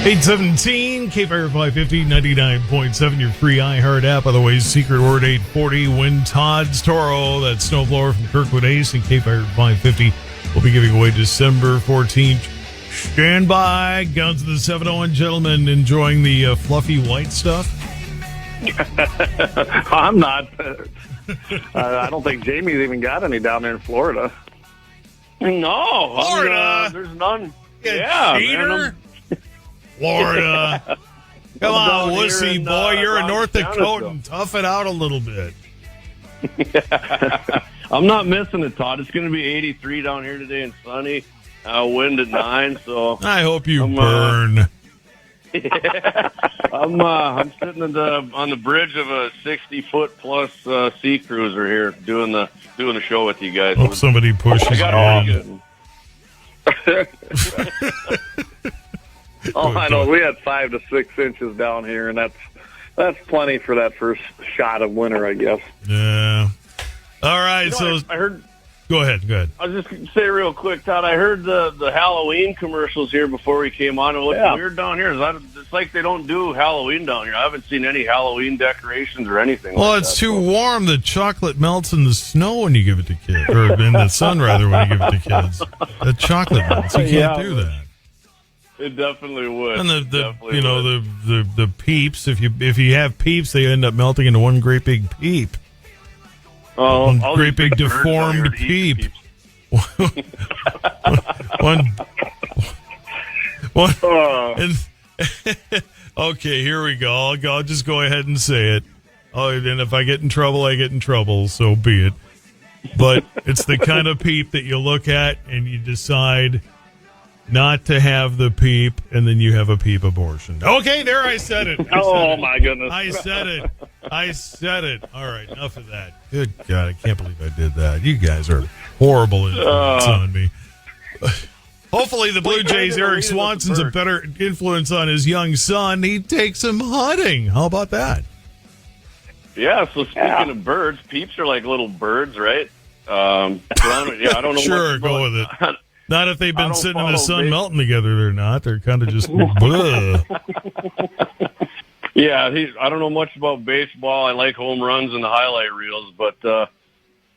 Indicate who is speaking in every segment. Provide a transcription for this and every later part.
Speaker 1: 817, K-Fire 550, 99.7, your free iHeart app. Otherwise, secret word 840, win Todd's Toro. That's snowblower from Kirkwood Ace and K-Fire 550. We'll be giving away December 14th. Stand by. Guns of the 701 gentlemen enjoying the fluffy white stuff.
Speaker 2: I'm not. I don't think Jamie's even got any down there in Florida.
Speaker 3: No.
Speaker 1: Florida?
Speaker 3: There's none.
Speaker 1: Yeah,
Speaker 3: man.
Speaker 1: Florida. Come on,
Speaker 3: down
Speaker 1: wussy
Speaker 3: here in,
Speaker 1: boy. You're a
Speaker 3: around
Speaker 1: North
Speaker 3: Canada.
Speaker 1: Dakotan. Tough it out a little bit.
Speaker 3: I'm not missing it, Todd. It's going to be 83 down here today and sunny. Wind at 9, so
Speaker 1: I hope you burn.
Speaker 3: I'm sitting on the bridge of a 60-foot plus sea cruiser here doing the show with you guys.
Speaker 1: Hope somebody pushes you on.
Speaker 2: Oh, I know. We had 5 to 6 inches down here, and that's plenty for that first shot of winter, I guess.
Speaker 1: Yeah. All right.
Speaker 3: I heard.
Speaker 1: Go ahead.
Speaker 3: I was just going to say real quick, Todd. I heard the Halloween commercials here before we came on. It looked weird down here. It's like they don't do Halloween down here. I haven't seen any Halloween decorations or anything.
Speaker 1: Well,
Speaker 3: like
Speaker 1: it's
Speaker 3: that,
Speaker 1: too warm. The chocolate melts in the snow when you give it to kids, or in the sun rather when you give it to kids. The chocolate melts. You can't do that.
Speaker 3: It definitely would.
Speaker 1: And the peeps. If you have peeps, they end up melting into one great big peep.
Speaker 3: Oh,
Speaker 1: one
Speaker 3: all
Speaker 1: great
Speaker 3: these
Speaker 1: big
Speaker 3: birds out here
Speaker 1: deformed
Speaker 3: to eat
Speaker 1: peep. one. And, okay, here we go. I'll just go ahead and say it. Oh, and if I get in trouble, I get in trouble. So be it. But it's the kind of peep that you look at and you decide not to have the peep, and then you have a peep abortion. Okay, there I said it.
Speaker 2: My goodness.
Speaker 1: I said it. All right, enough of that. Good God, I can't believe I did that. You guys are horrible influence on me. Hopefully the Blue Jays, Eric Swanson's a better influence on his young son. He takes him hunting. How about that?
Speaker 3: Yeah, so speaking of birds, peeps are like little birds, right? I don't know.
Speaker 1: Sure, go with it. Not if they've been sitting in the sun melting together. They're not. They're kind of just bleh.
Speaker 3: Yeah, I don't know much about baseball. I like home runs and the highlight reels, but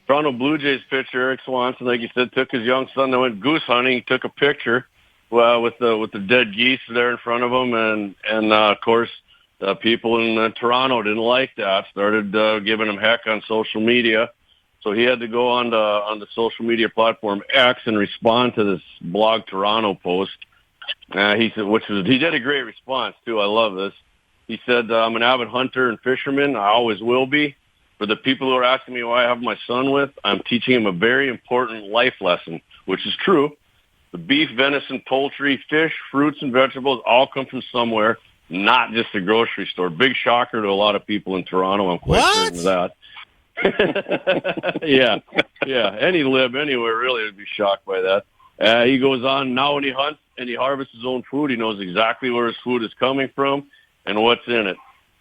Speaker 3: Toronto Blue Jays pitcher Eric Swanson, like you said, took his young son that went goose hunting. He took a picture with the dead geese there in front of him, and of course, people in Toronto didn't like that. Started giving him heck on social media. So he had to go on the social media platform X and respond to this Blog Toronto post. He said, he did a great response too. I love this. He said, "I'm an avid hunter and fisherman. I always will be. For the people who are asking me why I have my son with, I'm teaching him a very important life lesson, which is true. The beef, venison, poultry, fish, fruits, and vegetables all come from somewhere, not just the grocery store." Big shocker to a lot of people in Toronto. I'm quite certain of that. Yeah. Any lib anywhere really would be shocked by that. He goes on, now when he hunts and he harvests his own food, he knows exactly where his food is coming from and what's in it.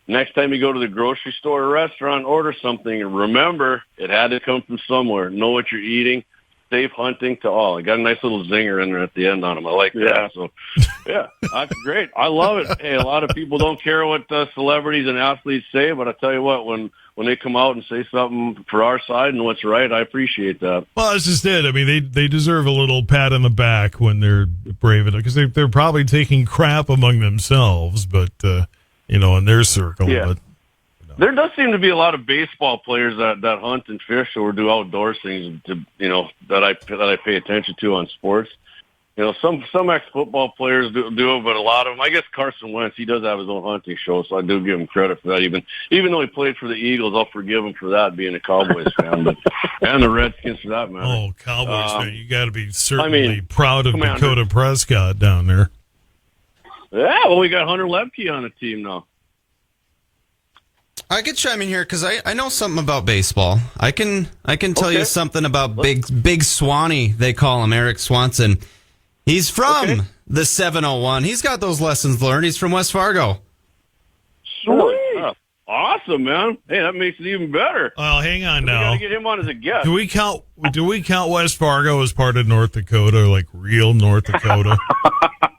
Speaker 3: Next time you go to the grocery store or restaurant, order something, and remember, it had to come from somewhere. Know what you're eating. Safe hunting to all. I got a nice little zinger in there at the end on him. I like that. So, yeah, that's great. I love it. Hey, a lot of people don't care what celebrities and athletes say, but I tell you what, when they come out and say something for our side and what's right, I appreciate that.
Speaker 1: Well, that's just it. I mean, they deserve a little pat on the back when they're brave enough, because they're probably taking crap among themselves, but in their circle.
Speaker 3: Yeah.
Speaker 1: But,
Speaker 3: there does seem to be a lot of baseball players that hunt and fish or do outdoor things that I pay attention to on sports. Some ex-football players do it, but a lot of them, I guess Carson Wentz, he does have his own hunting show, so I do give him credit for that. Even though he played for the Eagles, I'll forgive him for that, being a Cowboys fan, and the Redskins for that matter.
Speaker 1: Oh, Cowboys fan, you got to be certainly proud of Dakota Prescott down there.
Speaker 3: Yeah, well, we got Hunter Lepke on the team now.
Speaker 4: I could chime in here because I know something about baseball. I can tell you something about Big Swanee, they call him, Eric Swanson. He's from the 701. He's got those lessons learned. He's from West Fargo.
Speaker 3: Sweet. Awesome. awesome, man. Hey, that makes it even better.
Speaker 1: Well, hang on now.
Speaker 3: We got to get him on as a guest.
Speaker 1: Do we count West Fargo as part of North Dakota, like real North Dakota?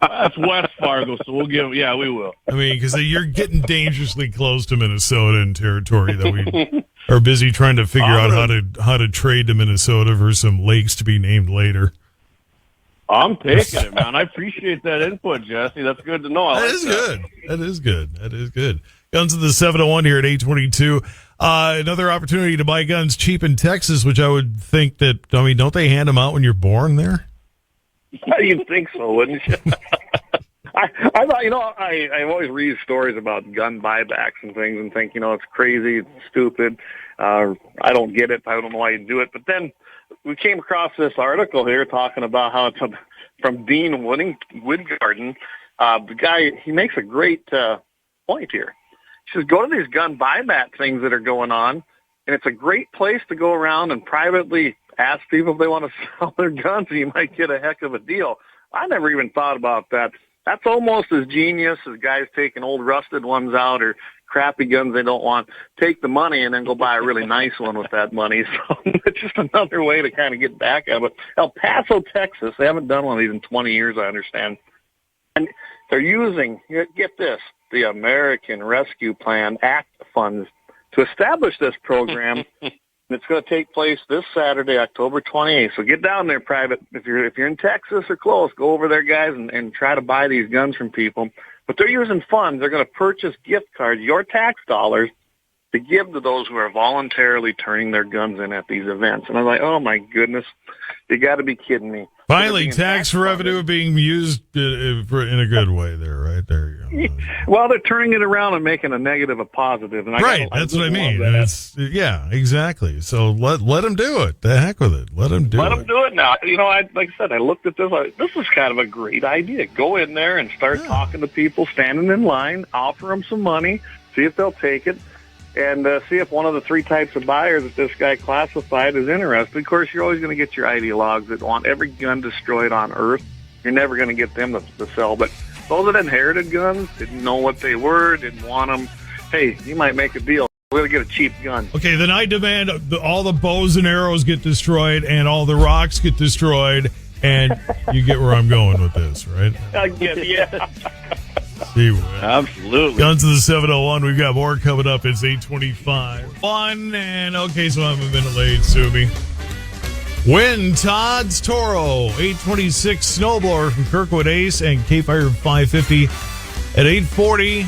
Speaker 3: That's West Fargo, so we'll give. Yeah, we will.
Speaker 1: I mean, because you're getting dangerously close to Minnesota in territory that we are busy trying to figure out how to trade to Minnesota for some lakes to be named later.
Speaker 3: I'm taking it, man. I appreciate that input, Jesse. That's good to know.
Speaker 1: That is good. That is good. Guns of the 701 here at 822. Another opportunity to buy guns cheap in Texas, which I would think that, I mean, don't they hand them out when you're born there?
Speaker 2: You'd think so, wouldn't you? I thought, I always read stories about gun buybacks and things and think, it's crazy, it's stupid. I don't get it. I don't know why you do it. But then we came across this article here talking about how it's from Dean Woodgarden. The guy, he makes a great point here. He says, go to these gun buyback things that are going on, and it's a great place to go around and privately ask people if they want to sell their guns, and you might get a heck of a deal. I never even thought about that. That's almost as genius as guys taking old rusted ones out or crappy guns they don't want. Take the money and then go buy a really nice one with that money. So it's just another way to kind of get back at it. El Paso, Texas, they haven't done one of these in 20 years, I understand. And they're using, get this, the American Rescue Plan Act funds to establish this program. And it's going to take place this Saturday, October 28th. So get down there, private. If you're in Texas or close, go over there, guys, and try to buy these guns from people. But they're using funds. They're going to purchase gift cards, your tax dollars, to give to those who are voluntarily turning their guns in at these events. And I'm like, oh, my goodness, you got to be kidding me.
Speaker 1: Finally, tax revenue being used in a good way there, right? There you go.
Speaker 2: Well, they're turning it around and making a negative a positive. And
Speaker 1: that's what I mean. Yeah, exactly. So let them do it. The heck with it. Let them do it
Speaker 2: now. Like I said, I looked at this. This is kind of a great idea. Go in there and start talking to people standing in line, offer them some money, see if they'll take it. And see if one of the three types of buyers that this guy classified is interested. Of course, you're always going to get your ideologues that want every gun destroyed on Earth. You're never going to get them to sell. But those that inherited guns, didn't know what they were, didn't want them, hey, you might make a deal. We're going to get a cheap gun.
Speaker 1: Okay, then I demand all the bows and arrows get destroyed and all the rocks get destroyed, and you get where I'm going with this, right?
Speaker 2: Yeah.
Speaker 3: Absolutely.
Speaker 1: Guns of the 701. We've got more coming up. It's 8:25. And okay, so I'm a minute late, Sumi. Win Todd's Toro 826 snowblower from Kirkwood Ace and K-Fire 550 at 8:40.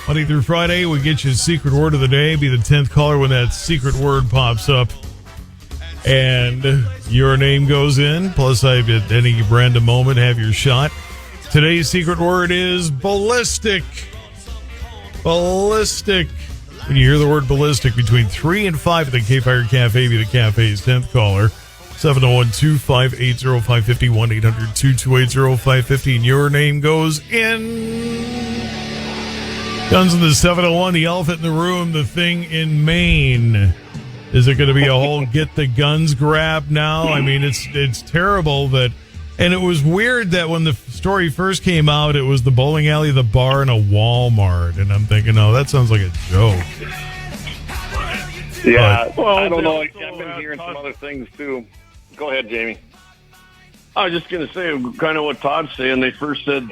Speaker 1: Monday through Friday, we get you a secret word of the day. Be the 10th caller when that secret word pops up. And your name goes in. Plus, at any random moment, have your shot. Today's secret word is ballistic. Ballistic. When you hear the word ballistic between 3 and 5 at the K-Fire Cafe, be the cafe's 10th caller. 701-258-0550, 1-800-228-0550, and your name goes in. Guns in the 701, the elephant in the room, the thing in Maine. Is it going to be a whole get the guns grab now? I mean, it's terrible that... And it was weird that when the story first came out, it was the bowling alley, the bar, and a Walmart. And I'm thinking, oh, that sounds like a joke.
Speaker 2: Yeah, well, I don't know. I've been hearing some other things, too. Go ahead, Jamie.
Speaker 3: I was just going to say kind of what Todd's saying. They first said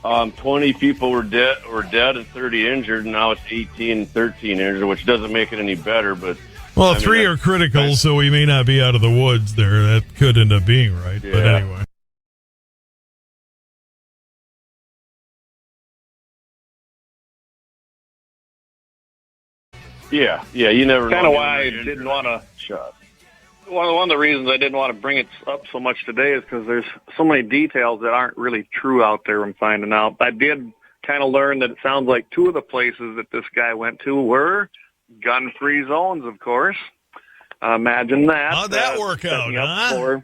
Speaker 3: 20 people were dead and 30 injured, and now it's 18 and 13 injured, which doesn't make it any better. But
Speaker 1: well, 3 are critical, so we may not be out of the woods there. That could end up being right. Yeah. But anyway.
Speaker 3: Yeah, you never know.
Speaker 2: Kind of why I didn't want to shut. One of the reasons I didn't want to bring it up so much today is because there's so many details that aren't really true out there I'm finding out. I did kind of learn that it sounds like 2 of the places that this guy went to were gun-free zones, of course. Imagine that.
Speaker 1: How'd that work out, huh?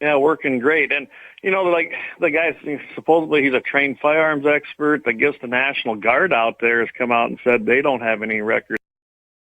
Speaker 2: Yeah, working great. And, like the guy, supposedly he's a trained firearms expert. I guess the National Guard out there has come out and said they don't have any records